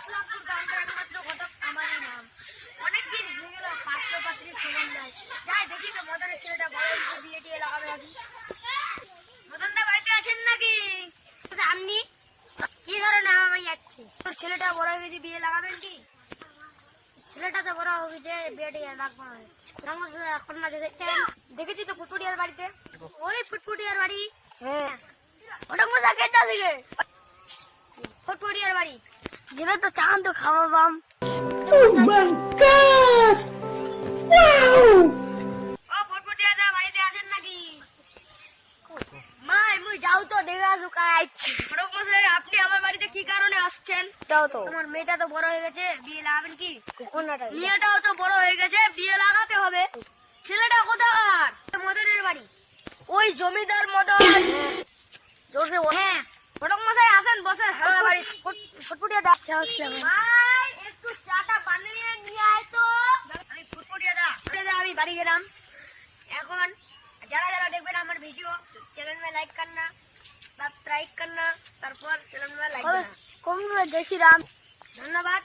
ইসলামপুর গ্রামটা একমাত্র ঘটক আমারই নাম। অনেকদিন হয়ে গেল পাত্র পাত্রী খবর নাই। যাই দেখি তো মদনের ছেলেটা বড় হয়েছে, বিয়ে টিয়ে লাগাবে নাকি। মদন দা বাড়িতে আছেন নাকি? আপনি কি ধরনের আমার বাড়ি যাচ্ছে? তোর ছেলেটা বড় হয়ে গেছে, বিয়ে লাগাবেন কি? ছেলেটা তো বড় হয়ে গেছে, বিয়ে টিয়ে লাগবে না। এখন না দেখেছেন? দেখেছি তো ফুটফুটিয়ার বাড়িতে। ওই ফুটফুটিয়ার বাড়ি? হ্যাঁ। ওটা মজা কেটে দিকে ফুটফুটিয়ার বাড়ি গেলে তো চান তো খাওয়াবাম। ও ফুটফুটিয়ার দা বাড়িতে আছেন নাকি? মা মুই যাও তো দেখে আসু কাজ আইছে। ফটক মশাই, আপনি আমার বাড়িতে কি কারণে আসছেন? যাও তো। তোমার মেয়েটা তো বড় হয়ে গেছে, বিয়ে লাগাবেন কি? মেয়েটাও তো বড় হয়ে গেছে, বিয়ে লাগাতে হবে। ছেলেটা কোথাকার? মদনের বাড়ি। ওই জমিদার মদন। জোরসে হ্যাঁ। ফটক মশাই আসেন, বসেন। আমার বাড়ি ফুটফুটিয়া দা। ভাই একটু চাটা বানিয়ে নিয়ে আয় তো। আমি ফুটফুটিয়া দা, আমি বাড়ি গেলাম। এখন যারা যারা দেখবেন আমার ভিডিও, চ্যানেল में लाइक करना, सब्सक्राइब करना, তারপর চ্যানেল में लाइक करना। কম দেখি রাম। ধন্যবাদ।